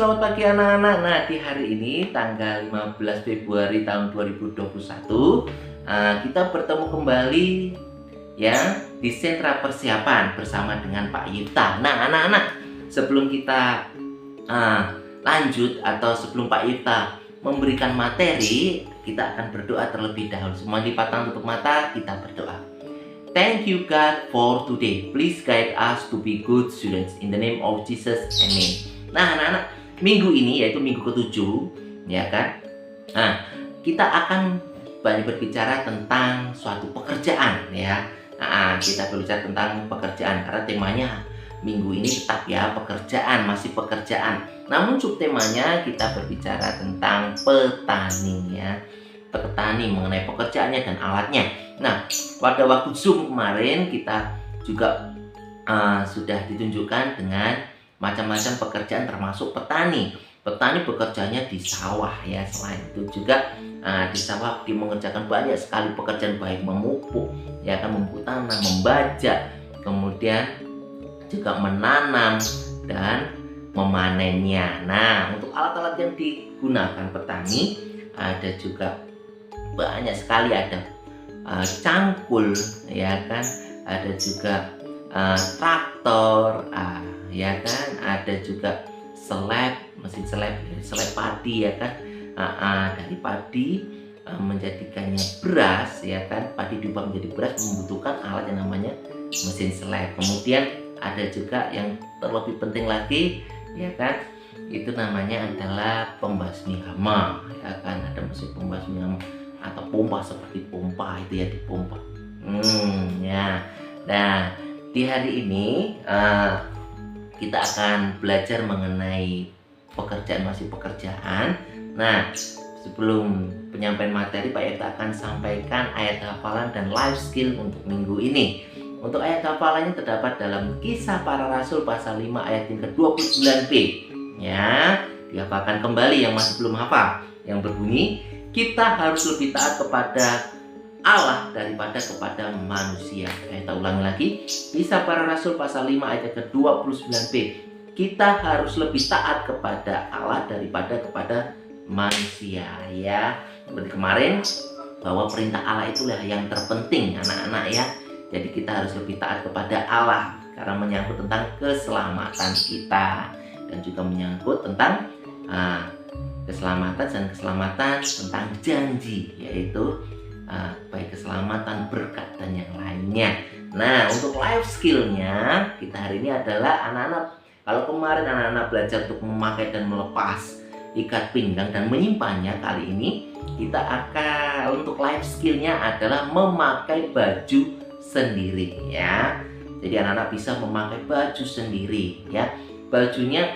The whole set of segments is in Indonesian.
selamat pagi anak-anak. Nah, di hari ini tanggal 15 Februari tahun 2021 kita bertemu kembali ya di sentra persiapan bersama dengan Pak Yipta. Nah, anak-anak, sebelum kita lanjut atau sebelum Pak Yipta memberikan materi, kita akan berdoa terlebih dahulu. Semua dipatang tutup mata, kita berdoa. Thank you God for today. Please guide us to be good students. In the name of Jesus, Amen. Nah, anak-anak, minggu ini yaitu minggu ke-7, ya kan? Nah, kita akan banyak berbicara tentang suatu pekerjaan, ya. Kita berbicara tentang pekerjaan karena temanya minggu ini tetap ya pekerjaan, masih pekerjaan. Namun subtemanya kita berbicara tentang petani, ya. Petani mengenai pekerjaannya dan alatnya. Nah, pada waktu Zoom kemarin kita juga sudah ditunjukkan dengan macam-macam pekerjaan termasuk petani. Petani bekerjanya di sawah ya. Selain itu juga di sawah mengerjakan banyak sekali pekerjaan, baik memupuk, ya kan, memupuk tanah, membajak, kemudian juga menanam dan memanennya. Nah, untuk alat-alat yang digunakan petani ada juga banyak sekali, ada cangkul, ya kan, ada juga traktor, ya kan, ada juga seleb, mesin seleb padi, ya kan, dari padi menjadikannya beras, ya kan, padi diubah menjadi beras membutuhkan alat yang namanya mesin seleb. Kemudian ada juga yang terlebih penting lagi, ya kan, itu namanya adalah pembasmi hama, ya kan, ada mesin pembasmi hama atau pompa, seperti pompa itu ya, dipompa. Ya. Nah, di hari ini kita akan belajar mengenai pekerjaan, masih pekerjaan. Nah, sebelum penyampaian materi, Pak Yipta akan sampaikan ayat hafalan dan life skill untuk minggu ini. Untuk ayat hafalannya terdapat dalam Kisah Para Rasul pasal 5 ayat yang ke-29b. Ya, dihafalkan kembali yang masih belum hafal, yang berbunyi, kita harus lebih taat kepada Allah daripada kepada manusia. Kita ulangi lagi, Kisah Para Rasul pasal 5 ayat ke-29b. Kita harus lebih taat kepada Allah daripada kepada manusia, ya. Seperti kemarin, bahwa perintah Allah itulah yang terpenting, anak-anak, ya. Jadi kita harus lebih taat kepada Allah karena menyangkut tentang keselamatan kita dan juga menyangkut tentang keselamatan tentang janji, yaitu baik keselamatan, berkat, dan yang lainnya. Nah, untuk life skillnya kita hari ini adalah anak-anak. Kalau kemarin anak-anak belajar untuk memakai dan melepas ikat pinggang dan menyimpannya, kali ini kita akan untuk life skillnya adalah memakai baju sendiri, ya. Jadi anak-anak bisa memakai baju sendiri, ya. Bajunya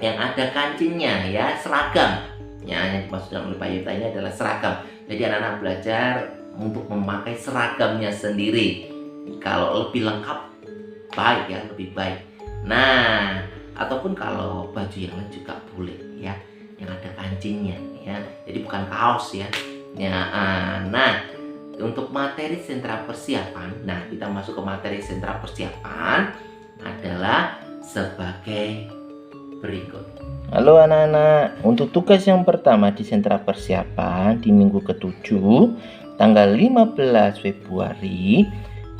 yang ada kancingnya, ya, seragam. Ya, yang dimaksudkan oleh Pak Yipta ini adalah seragam. Jadi anak-anak belajar untuk memakai seragamnya sendiri. Kalau lebih lengkap, baik ya, lebih baik. Nah, ataupun kalau baju yang lain juga boleh, ya, yang ada kancingnya, ya. Jadi bukan kaos, ya. Nah, untuk materi sentra persiapan, nah kita masuk ke materi sentra persiapan adalah sebagai berikut. Halo anak-anak, untuk tugas yang pertama di sentra persiapan di minggu ke-7 tanggal 15 Februari,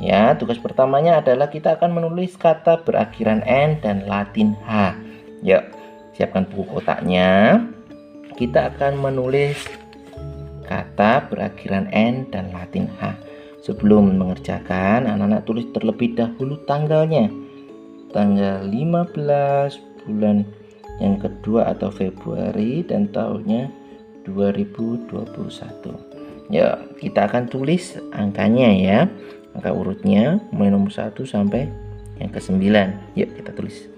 ya, tugas pertamanya adalah kita akan menulis kata berakhiran N dan Latin H. Yuk, siapkan buku kotaknya. Kita akan menulis kata berakhiran N dan Latin H. Sebelum mengerjakan, anak-anak tulis terlebih dahulu tanggalnya. Tanggal 15 bulan yang kedua atau Februari dan tahunnya 2021. Ya, kita akan tulis angkanya, ya, angka urutnya mulai nomor 1 sampai yang ke-9. Yuk kita tulis.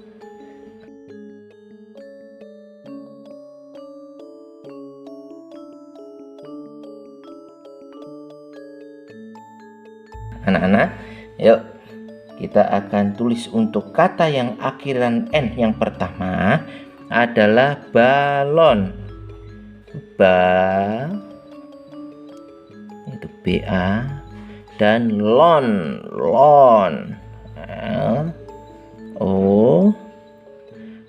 Anak-anak, yuk kita akan tulis untuk kata yang akhiran N. Yang pertama adalah balon. Itu BA, dan lon. L O.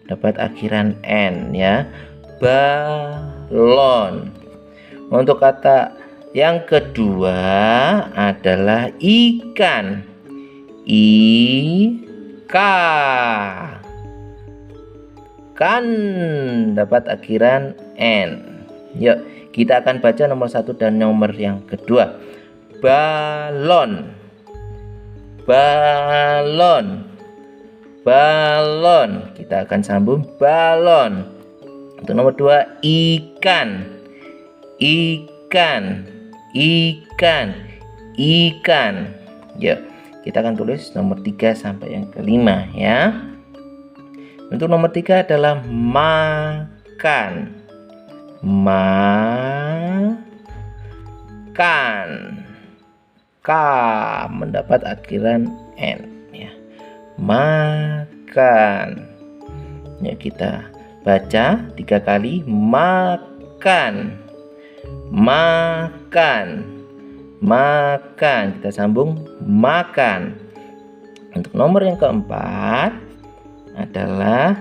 Ada mendapat akhiran N ya. Balon. Untuk kata yang kedua adalah ikan. Kan dapat akhiran N. Yuk, kita akan baca nomor 1 dan nomor yang kedua. Balon. Kita akan sambung balon. Untuk nomor 2 ikan. Yuk, kita akan tulis nomor 3 sampai yang kelima ya. Untuk nomor 3 adalah makan. K mendapat akhiran N ya. Makan. Ya, kita baca 3 kali. Makan. Kita sambung makan. Untuk nomor yang keempat adalah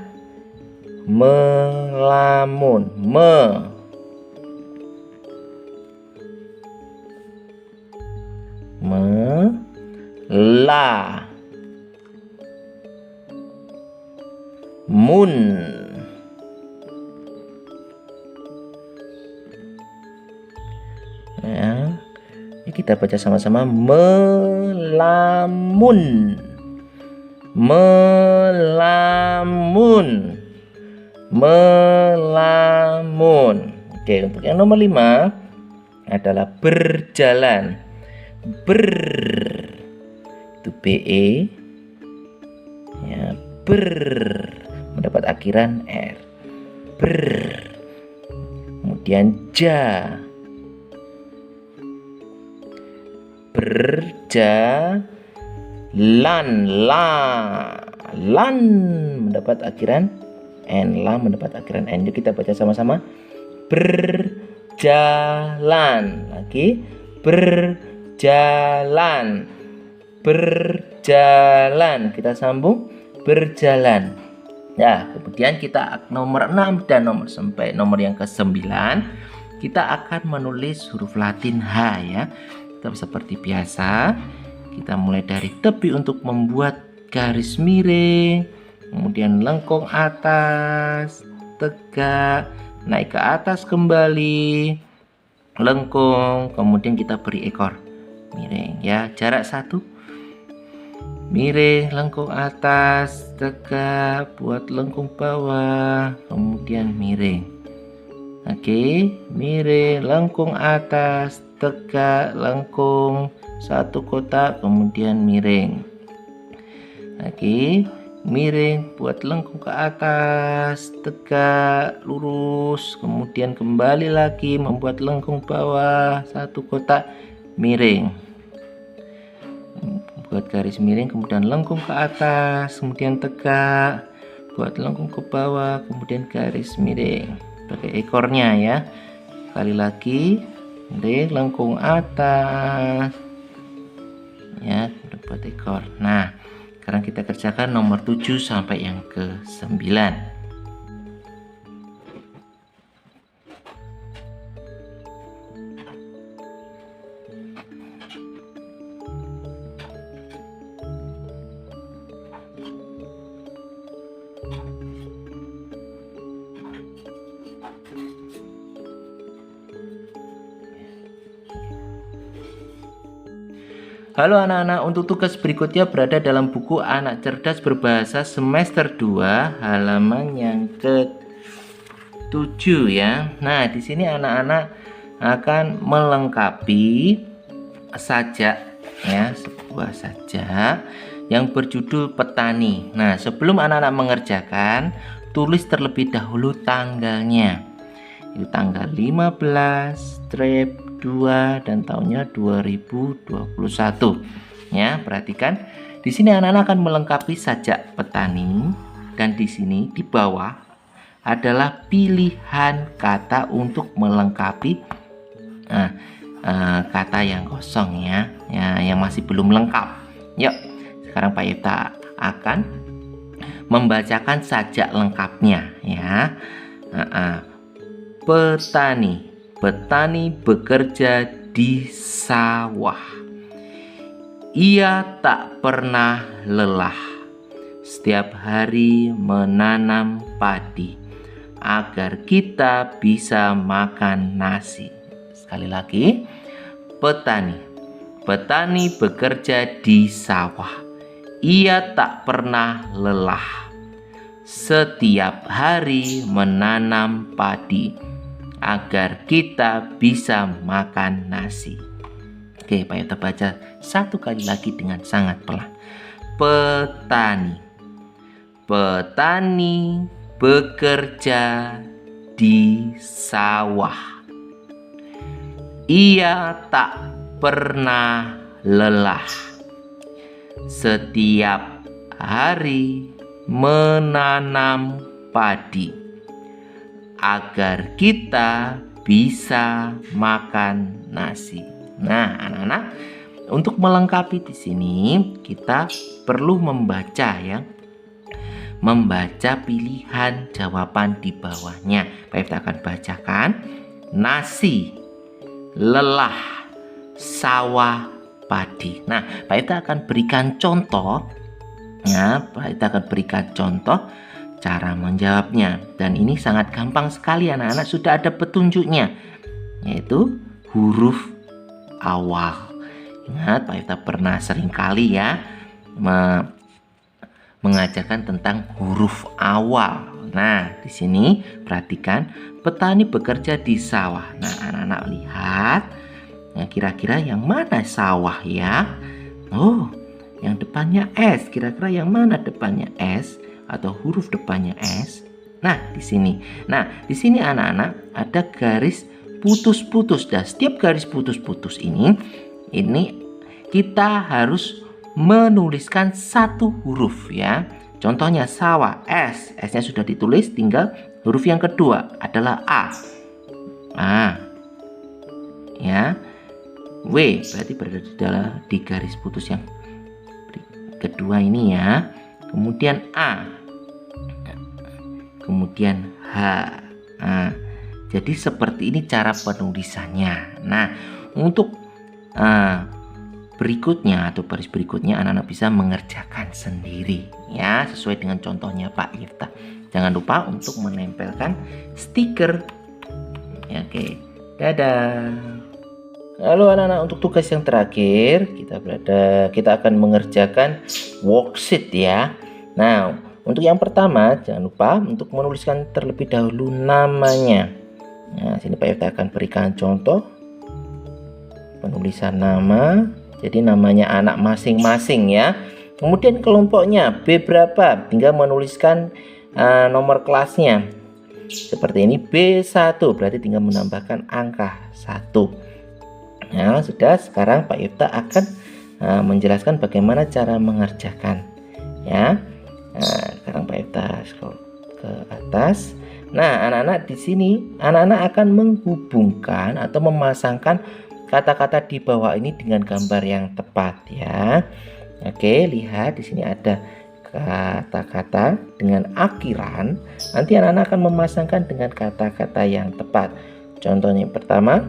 melamun. Mun. Ya, kita baca sama-sama. Melamun. Oke, untuk yang nomor 5 adalah berjalan. Itu BE ya, mendapat akhiran R. Kemudian berjalan. Lan mendapat akhiran N. Mendapat akhiran N. Yuk kita baca sama-sama. Berjalan. Lagi. Berjalan. Kita sambung berjalan. Nah, kemudian kita nomor 6 dan sampai nomor yang ke-9 kita akan menulis huruf Latin H ya. Tetap seperti biasa. Kita mulai dari tepi untuk membuat garis miring, kemudian lengkung atas, tegak, naik ke atas kembali, lengkung, kemudian kita beri ekor miring ya. Jarak 1, miring, lengkung atas, tegak, buat lengkung bawah, kemudian miring. Oke, miring, lengkung atas, tegak, lengkung, 1 kotak, kemudian miring. Oke, miring, buat lengkung ke atas, tegak, lurus, kemudian kembali lagi membuat lengkung bawah, 1 kotak, miring. Buat garis miring, kemudian lengkung ke atas, kemudian tegak, buat lengkung ke bawah, kemudian garis miring. Pakai ekornya ya. Sekali lagi, miring, lengkung atas. Ya, buat ekor. Nah, sekarang kita kerjakan nomor 7 sampai yang ke-9. Halo anak-anak, untuk tugas berikutnya berada dalam buku Anak Cerdas Berbahasa semester 2 halaman yang ke-7 ya. Nah, di sini anak-anak akan melengkapi sajak ya, sebuah sajak yang berjudul petani. Nah, sebelum anak-anak mengerjakan, tulis terlebih dahulu tanggalnya. Itu tanggal 15/2 dan tahunnya 2021 ya. Perhatikan di sini anak-anak akan melengkapi sajak petani, dan di sini di bawah adalah pilihan kata untuk melengkapi kata yang kosong ya, yang masih belum lengkap. Yuk, sekarang Pak Yipta akan membacakan sajak lengkapnya ya. Petani. Petani bekerja di sawah. Ia tak pernah lelah. Setiap hari menanam padi agar kita bisa makan nasi. Sekali lagi, petani. Petani bekerja di sawah. Ia tak pernah lelah. Setiap hari menanam padi agar kita bisa makan nasi. Oke, Pak Yota baca satu kali lagi dengan sangat pelan. Petani. Petani bekerja di sawah. Ia tak pernah lelah. Setiap hari menanam padi agar kita bisa makan nasi. Nah, anak-anak, untuk melengkapi di sini kita perlu membaca ya. Membaca pilihan jawaban di bawahnya. Pak Ifta akan bacakan. Nasi, lelah, sawah, padi. Nah, Pak Ifta akan berikan contoh ya. Pak Ifta akan berikan contoh cara menjawabnya. Dan ini sangat gampang sekali anak-anak, sudah ada petunjuknya, yaitu huruf awal. Ingat, Pak Ifta pernah seringkali ya mengajarkan tentang huruf awal. Nah, di sini perhatikan, petani bekerja di sawah. Nah, anak-anak lihat, ya, kira-kira yang mana sawah ya? Oh, yang depannya S. Kira-kira yang mana depannya S atau huruf depannya S? Nah, di sini. Nah, di sini anak-anak ada garis putus-putus. Dan setiap garis putus-putus ini kita harus menuliskan satu huruf ya. Contohnya sawah, S. S-nya sudah ditulis, tinggal huruf yang kedua adalah A. A. Ya. W berarti berada di garis putus yang kedua ini ya. Kemudian A. Kemudian H. Nah, jadi seperti ini cara penulisannya. Nah, untuk berikutnya atau baris berikutnya anak-anak bisa mengerjakan sendiri ya, sesuai dengan contohnya Pak Ifta. Jangan lupa untuk menempelkan stiker ya. Oke, dadah. Lalu anak-anak, untuk tugas yang terakhir kita akan mengerjakan worksheet ya. Nah, untuk yang pertama jangan lupa untuk menuliskan terlebih dahulu namanya. Nah, sini Pak Ifta akan berikan contoh penulisan nama. Jadi namanya anak masing-masing ya. Kemudian kelompoknya B berapa, tinggal menuliskan nomor kelasnya. Seperti ini B1, berarti tinggal menambahkan angka 1. Nah, sudah. Sekarang Pak Ifta akan menjelaskan bagaimana cara mengerjakan ya. Nah, sekarang Pak Ifta scroll ke atas. Nah, anak-anak, di sini anak-anak akan menghubungkan atau memasangkan kata-kata di bawah ini dengan gambar yang tepat ya. Oke, lihat di sini ada kata-kata dengan akhiran. Nanti anak-anak akan memasangkan dengan kata-kata yang tepat. Contohnya yang pertama,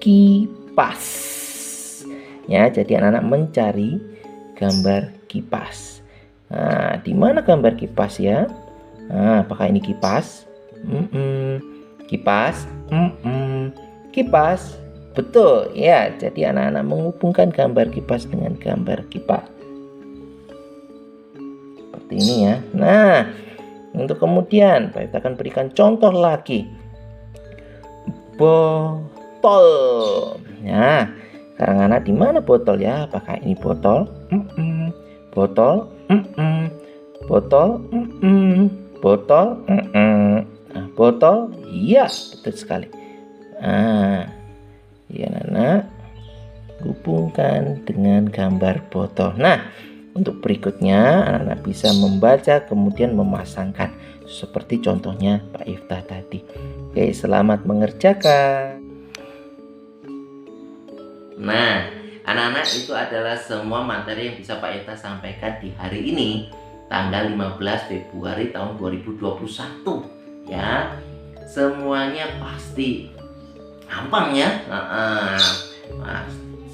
kipas. Ya, jadi anak-anak mencari gambar kipas. Nah, di mana gambar kipas ya? Nah, apakah ini kipas? Kipas? Kipas. Betul ya, jadi anak-anak menghubungkan gambar kipas dengan gambar kipas seperti ini ya. Nah, untuk kemudian kita akan berikan contoh lagi. Botol. Nah, sekarang anak, di mana botol ya? Apakah ini botol? Botol? Botol? Botol? Nah, botol? Iya, betul sekali. Ya, anak, hubungkan dengan gambar botol. Nah, untuk berikutnya anak-anak bisa membaca kemudian memasangkan seperti contohnya Pak Ifta tadi. Oke, selamat mengerjakan. Nah, anak-anak, itu adalah semua materi yang bisa Pak Ifta sampaikan di hari ini. tanggal 15 Februari tahun 2021 ya. Semuanya pasti gampang ya.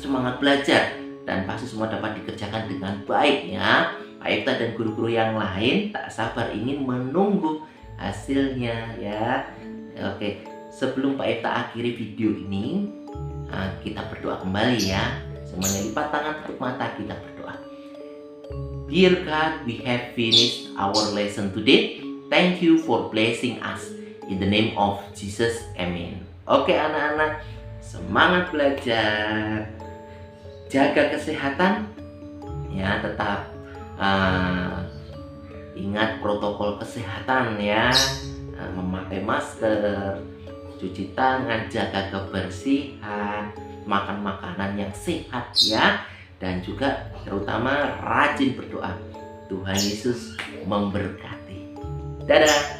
Semangat belajar dan pasti semua dapat dikerjakan dengan baik ya. Pak Epta dan guru-guru yang lain tak sabar ingin menunggu hasilnya ya. Oke, sebelum Pak Epta akhiri video ini, kita berdoa kembali ya. Semuanya lipat tangan, tutup mata, kita berdoa. Dear God, we have finished our lesson today. Thank you for blessing us. In the name of Jesus, amen. Oke anak-anak, semangat belajar. Jaga kesehatan ya, tetap ingat protokol kesehatan ya, memakai masker, cuci tangan, jaga kebersihan, makan makanan yang sehat ya, dan juga terutama rajin berdoa. Tuhan Yesus memberkati. Dadah.